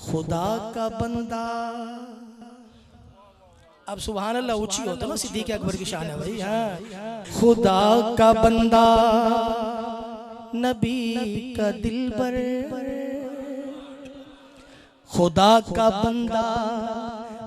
खुदा का बंदा। अब सुभान अल्लाह ऊंची होता ना, सिद्दीक़ अकबर की शान है भाई। हाँ, खुदा का बंदा नबी का दिलबर, खुदा का बंदा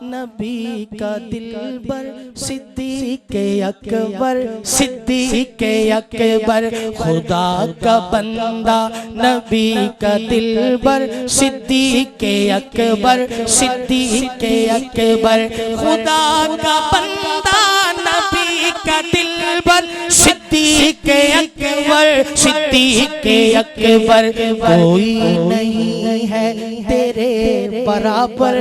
नबी का दिलबर, सिद्दीक़ अकबर, सिद्दीक़ अकबर। खुदा का बंदा नबी का दिलबर, सिद्दीक़ अकबर, सिद्दीक़ अकबर। खुदा का बंदा नबी का दिलबर, सिद्दीक़ अकबर, सिद्दीक़ अकबर। कोई नहीं है तेरे बराबर,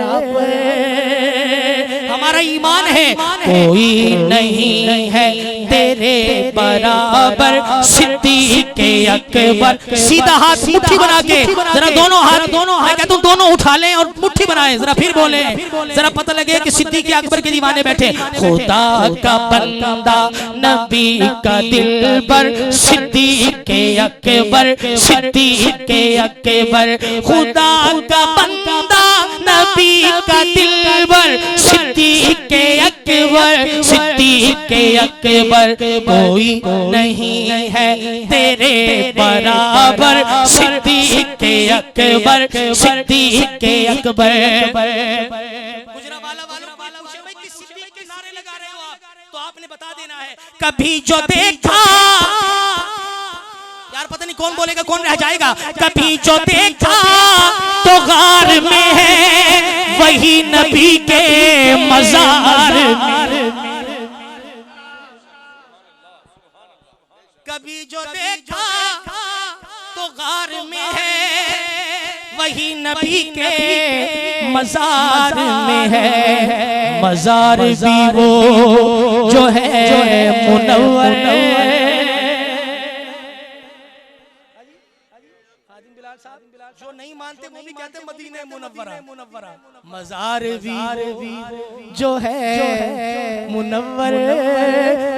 हमारा ईमान है, कोई नहीं है तेरे बराबर, सिद्दीक़ अकबर। सीधा हाथ मुट्ठी बना के जरा दोनों हाथ कहता हूं दोनों उठा लें और मुट्ठी बनाएं, जरा फिर बोले, जरा पता लगे कि सिद्दीक़ अकबर के दीवाने बैठे। खुदा का बंदा नबी का दिलबर, सिद्दीक़ अकबर, सिद्दीक़ अकबर। खुदा का बंदा नबी का दिलबर, सिद्दीक़ अकबर, सिद्दीक़ अकबर। कोई नहीं है तेरे बराबर, सिद्दीक़ अकबर, सिद्दीक़ अकबर। गुजरावाला वालों पूछे भाई किस सिद्दीक़ के नारे लगा रहे हो आप, तो आपने बता देना है कभी जो देखा, यार पता नहीं कौन बोलेगा कौन रह जाएगा। कभी जो देखा तो गार में है वही नबी के मज़ार में, कभी जो देखा तो गार में है वही नबी के मज़ार में है। मज़ार भी वो जो है मुनव्वर, जो नहीं मानते वो भी कहते मदीने मुनव्वरा। मज़ार भी जो है मुनव्वर,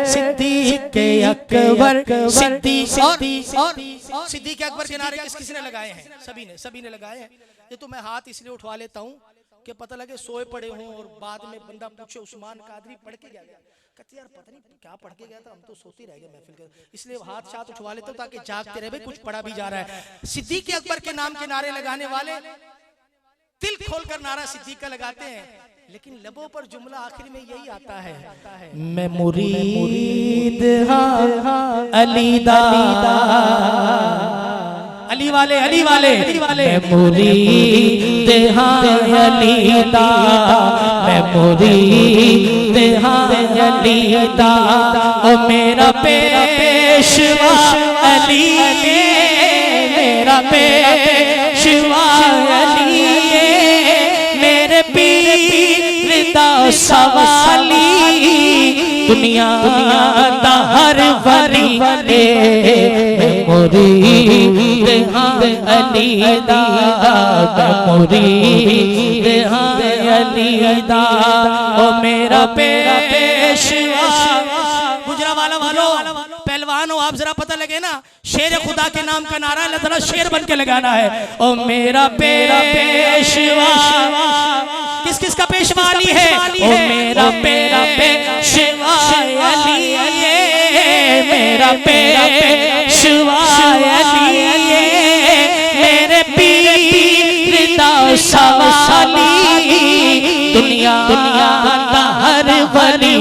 सिद्दीक़ अकबर, सिद्दीक़ अकबर के नारे किसने लगाए हैं? सभी ने लगाए हैं। ये तो मैं हाथ इसलिए उठवा लेता हूँ कि पता लगे सोए पड़े हों और बाद में बंदा पूछे उस्मान कादरी पढ़ के गया, कहते यार पता नहीं क्या पढ़ के गया था, हम तो सोते रह गए महफिल के, इसलिए हाथ साथ उठवा लेते हो ताकि जागते रहे कुछ पढ़ा भी जा रहा है। सिद्दीक़ अकबर के नाम के नारे लगाने वाले दिल खोलकर नारा सिद्दीक़ का लगाते हैं, लेकिन लबों पर जुमला आखिर में यही आता है, मैं मुरीद हाँ अली दा, अली वाले मैं मुरीद हाँ अली दा, मैं मुरीद हाँ अली दा। ओ मेरा पेशवा अली, मेरा पेशवा अली, मेरे पीर दा सवाली, दुनिया दा हर वली मुरीद हाँ अली दा, मुरीद हाँ अली दा। ओ मेरा पेशवा। गुजरावाला वालों पहलवान हो आप, जरा पता लगे ना, शेर खुदा के नाम का नारा अल्लाह ताला शेर बन के लगाना है। ओ मेरा पेशवा, किस किस का पेशवा अली है? ओ मेरा पेशवा अली, मेरा पेशवा अली, मेरे पीर दा सवाली, दुनिया दा हर वली।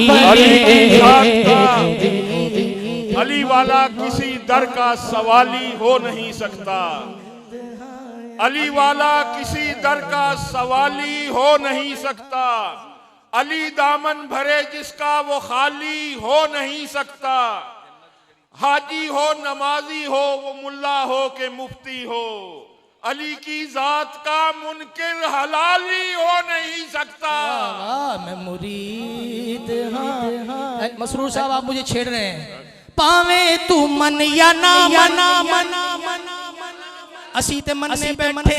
अली वाला किसी दर का सवाली हो नहीं सकता, अली वाला किसी दर का सवाली हो नहीं सकता। अली दामन भरे जिसका वो खाली हो नहीं सकता। हाजी हो नमाजी हो वो मुल्ला हो के मुफ्ती हो, अली की जात का मुनकिर हलाली हो नहीं सकता। मैं मुरीद हाँ। मसरूर साहब आप मुझे छेड़ रहे हैं। पावे तू मन या ना मना, असी ते मन में बैठे,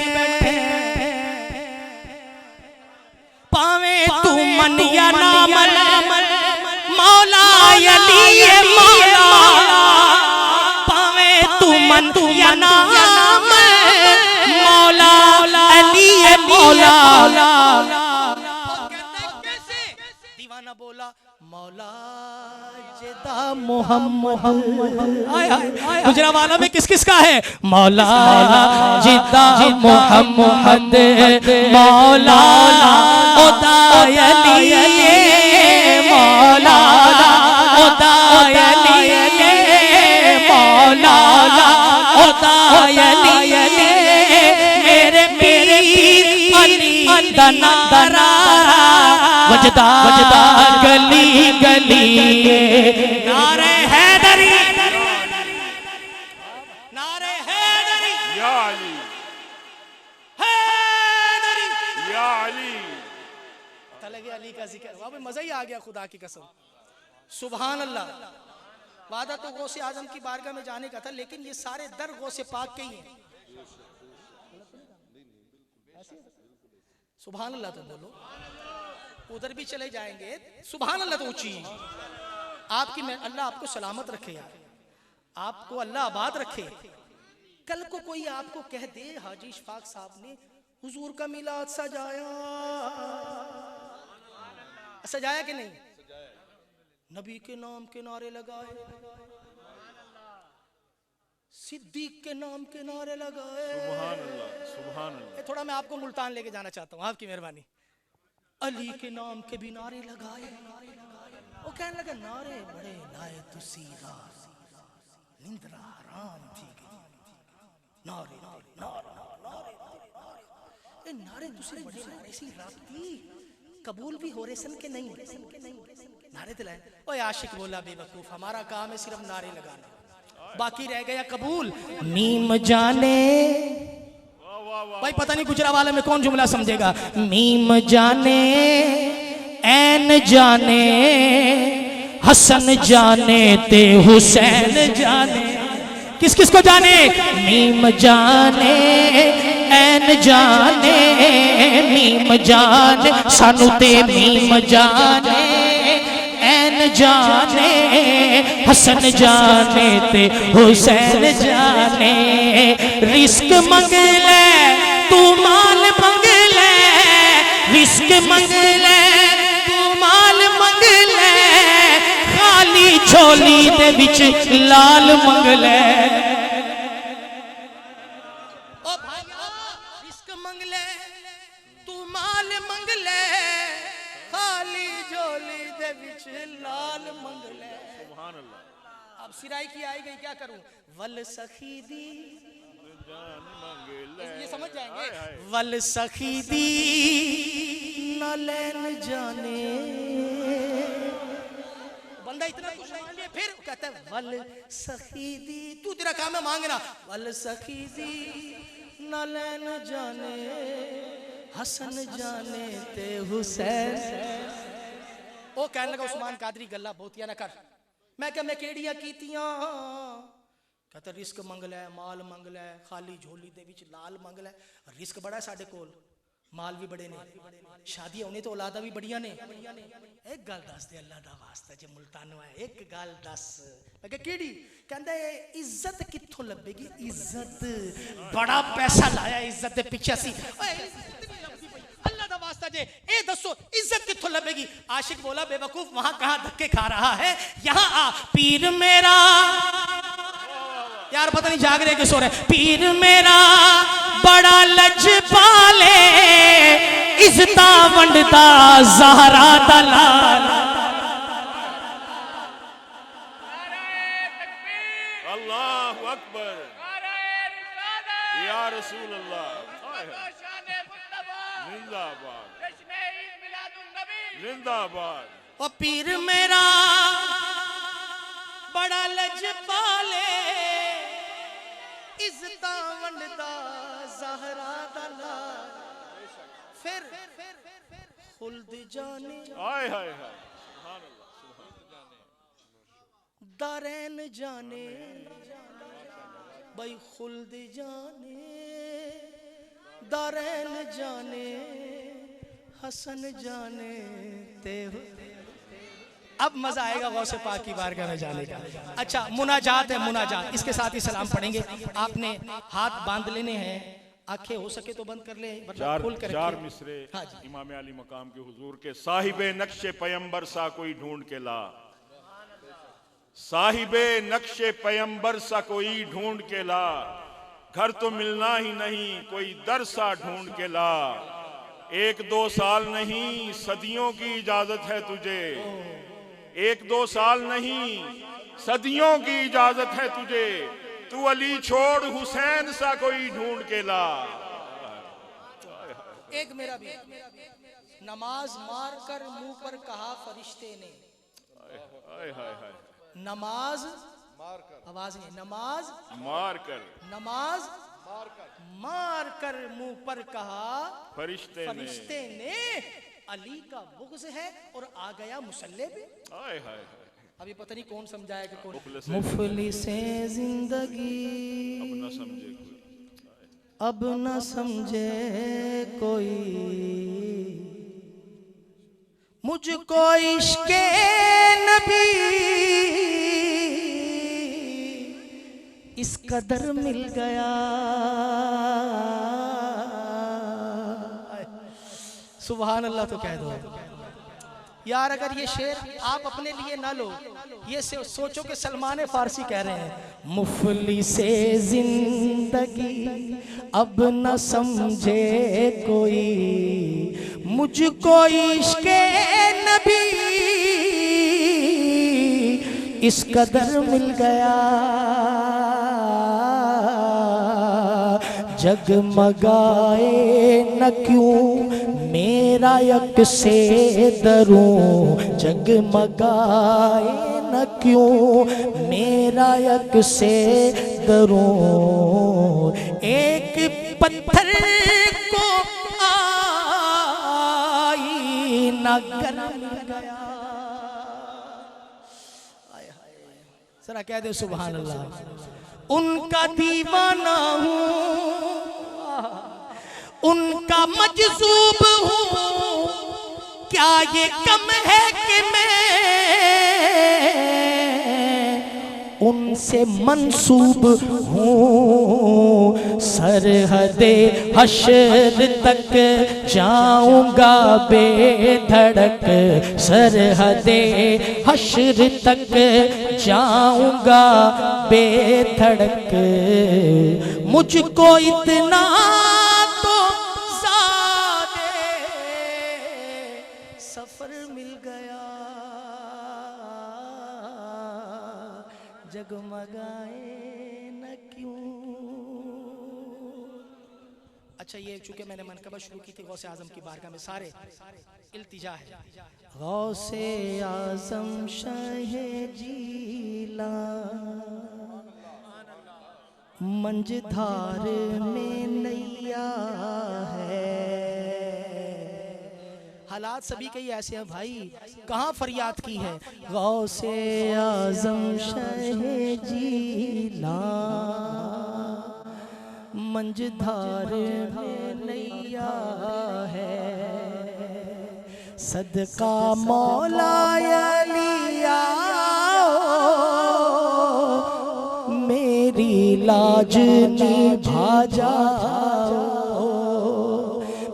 पावे तू मन या ना मना, मौला अली मौला, पावे तू मन या ना मौला अली मौला। दीवाना बोला मौला जिदा मोहम्मद। गुजरावाला में किस किस का है? मौला जिदा मोहम्मद, मौला उदायली, मौला उदायली, मौला उदायली, मेरे पीर अली दनारा वजदा गली गली। नारे हैदरी, नारे हैदरी, या अली, हैदरी, या अली। लगे अली का जिक्र, वहां पे मजा ही आ गया खुदा की कसम। सुभान अल्लाह। वादा तो गौसे आजम की बारगाह में जाने का था, लेकिन ये सारे दर गौसे पाक के ही हैं। सुभान अल्लाह तो बोलो, उधर भी चले जाएंगे। सुभान अल्लाह तो ऊंची आपकी। मैं अल्लाह आपको सलामत रखे यार, आपको अल्लाह आबाद रखे। कल को कोई आपको कह दे हाजी इशफाक साहब ने हुजूर का मिलाद सजाया, सजाया कि नहीं? नबी के नाम के नारे लगाए, सिद्दीक के नाम के नारे लगाए। सुभान अल्लाह, सुभान अल्लाह। थोड़ा मैं आपको मुल्तान लेके जाना चाहता हूँ, आपकी मेहरबानी। अली के नाम के भी नारे लगाए। वो कहने लगे नारे बड़े लाए तुसी रात, निंद्रा हराम थी गई। नारे नारे नारे नारे नारे तुसी बड़े लाए सी रात थी, कबूल भी हो रहे सन के नहीं? नारे दिलाए। ओए आशिक बोला बेवकूफ, हमारा काम है सिर्फ नारे लगाना, बाकी रह गया कबूल। मीम जाने, भाई पता नहीं गुजरावाला में कौन जुमला समझेगा। मीम जाने, ऐन जाने, हसन जाने ते हुसैन जाने। किस किस को जाने? मीम जाने, ऐन जाने, मीम जाने सानू ते मीम जाने, ऐन जाने, हसन जाने ते हुसैन जाने। रिस्क मंग ले तू माल मंग ले, रिस्क मंग ले तू माल मंग ले, खाली झोली दे विच लाल मंग ले। ओ भाइया रिस्क मंग ले तू माल मंग ले, खाली झोली दे विच लाल मंग ले। सुभान अल्लाह। अब सिराई की आई गई, क्या करूं? वल सखी दी, ये समझ जाएंगे। वल सखी दी न लैन जाने, बंदा इतना कुछ मान लिया, फिर कहता है वल सखी दी। तू तेरा काम है मांगना। वल सखी दी न लैन जाने, हसन जाने ते हुसैन। ओ कहने लगा उस्मान कादरी गल्ला बहुतिया ना कर। मैं क्या मैं केड़ियां कीतियां? कहता रिस्क मंग लै, माल मंग लै, खाली झोली दे विच लाल मंग लै। रिस्क बड़ा है साडे कोल, माल भी बड़े ने, शादियां होने तो औलादा भी बड़ियां ने। एक गल दस दे अल्लाह दा वास्ता जे मुल्तानो है, एक गल दस। मैं कहा केड़ी? कहंदा इज्जत कित्थों लभेगी? इज्जत बड़ा पैसा लाया इज्जत दे पीछे सी। अल्लाह दा वास्ता जे ए दसो इज्जत कित्थों लभेगी? आशिक बोला बेवकूफ वहां कहां धक्के खा रहा है, यहां आ। पीर मेरा, यार पता नहीं जाग रहे कि सो रहे। पीर मेरा बड़ा लजपाले, इज्जता वंडदा ज़हरा दा लाल। अल्लाहु अकबर, या रसूल अल्लाह। जिंदाबाद, जिंदाबाद। ओ पीर मेरा बड़ा लजपाले, इज्जता वंडदा ज़हरा दा लाल। फिर खुल्द जाने, हाय हाय हाय, सुभान अल्लाह। दारैन जाने, भाई खुल्द जाने, दारैन जाने, हसन जाने ते। अब मजा आएगा गौसे पाक की बारगाह में जाने का। अच्छा मुनाजात है, मुनाजात, इसके साथ ही सलाम पढ़ेंगे। आपने हाथ बांध लेने हैं आंखें हो सके तो बंद कर ले, वरना चार खोल कर चार रखिए। मिसरे हाँ जी। इमाम अली मकाम के हुजूर के, साहिबे नक्शे पैगंबर सा कोई ढूंढ के ला, साहिबे नक्शे पैगंबर सा कोई ढूंढ के ला, घर तो मिलना ही नहीं कोई दर सा ढूंढ के ला, 1-2 साल नहीं सदियों की इजाजत है तुझे, 1-2 साल नहीं सदियों की इजाजत है तुझे, तू अली छोड़ हुसैन सा कोई ढूंढ के ला। एक मेरा भी, नमाज मार कर मुंह पर कहा फरिश्ते ने, हाय हाय हाय, नमाज आवाज नहीं, नमाज मार कर, नमाज मार कर मुंह पर कहा फरिश्ते ने अली का बुग़्ज़ है, और आ गया मुसल्ले पे। हाय हाय हाय, अभी पता नहीं कौन समझाया कि कौन। मुफलिस मुफलिसे जिंदगी अब न समझे कोई, अब न समझे कोई, मुझको इश्क़े नबी इस कदर मिल गया। सुभान अल्लाह तो कह दो यार। अगर ये शेर आप अपने लिए ना लो, ये सोचो कि सलमान फारसी कह रहे हैं, मुफलिसे जिंदगी अब न समझे कोई, मुझको इश्क़े नबी इस कदर मिल गया, जगमगाए न क्यों मेरा यक से दरूं, जगमगाए न क्यों मेरा यक से दरूं, एक पत्थर को आई न गरम गया। जरा कह दे सुभान अल्लाह। उनका दीवाना हूँ, उनका मजसूब हूँ, क्या ये कम है कि मैं उनसे मंसूब हूँ, सरहदे हश्र तक जाऊंगा बेधड़क, सरहदे हश्र तक जाऊंगा बेधड़क, मुझको इतना तो सादे सफर मिल गया, जगमगाए न क्यों। अच्छा, ये चूंकि मैंने मनकबत शुरू की थी गौसे आजम की बारगाह में, सारे इल्तिजा है, गौसे आजम शाहे जीला मंझधार में नैया है। हालात सभी के ही ऐसे हैं भाई, कहाँ फरियाद की है। गौसे आजम शाहे जीला मंझधार में नैया है, सदका मौला अलिया मेरी लाज निभा जाओ,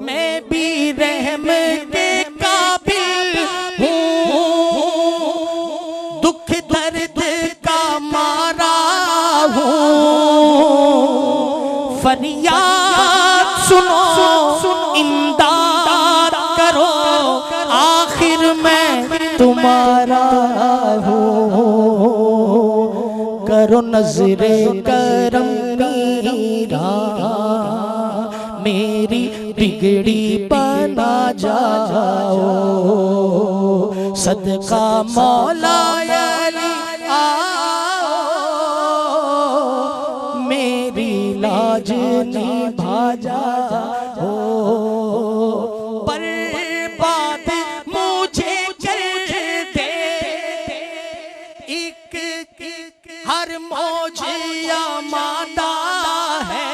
मैं भी रहम के काबिल हूँ, दुख दर्द का मारा हूँ, फरियाद सुनो इमदाद करो, आखिर मैं तुम्हारा हूँ, करो नजरे करम मीरा मेरी बिगड़ी बना जाओ, सदका मौला अली आओ, मेरी लाज निभा जाओ, बर्बाद मुझे कर दे एक हर मौज आमादा है,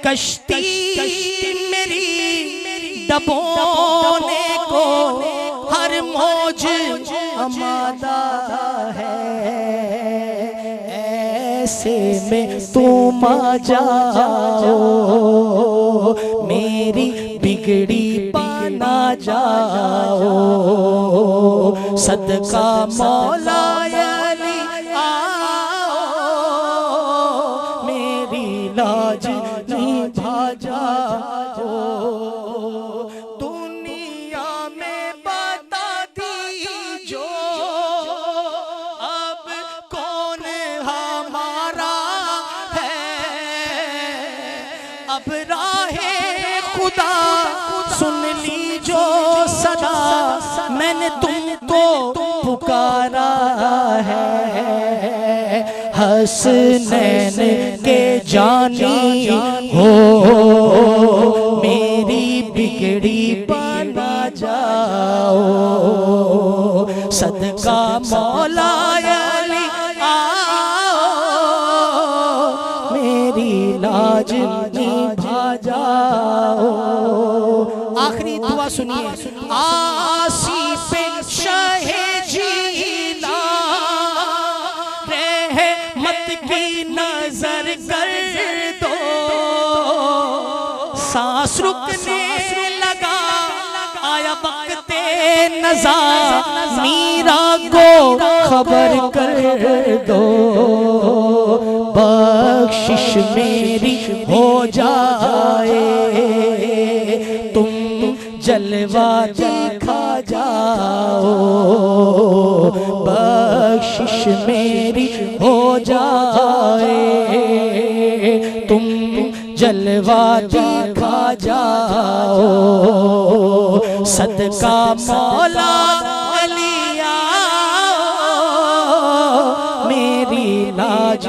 कश्ती मेरी डबोने को हर मौज आमादा है, ऐसे में तुम आ जाओ, मेरी बिगड़ी पाना जाओ, सदका मौला अली आओ, मेरी लाज निभा जाओ। दुनिया में बता दीजो अब कौन हमारा है, अब राहे खुदा सुन लीजो सदा, मैंने तुमको पुकारा है। हसनैन के जानी हो, मेरी बिगड़ी बना जाओ, सदका मौला अली आओ, मेरी लाज निभा जाओ। आखिरी दुआ सुनिए। आसी पे शाहे जीला रहमत की नजर कर दो, सांस रुकने लगा आया वक्ते नज़ा, मीरा को खबर कर दो, बख्शिश मेरी हो जाए, तुम जलवा दिखा जाओ, बख्शिश मेरी हो जाए, तुम जलवा दिखा जाओ, सदका मौला अली आओ, मेरी लाज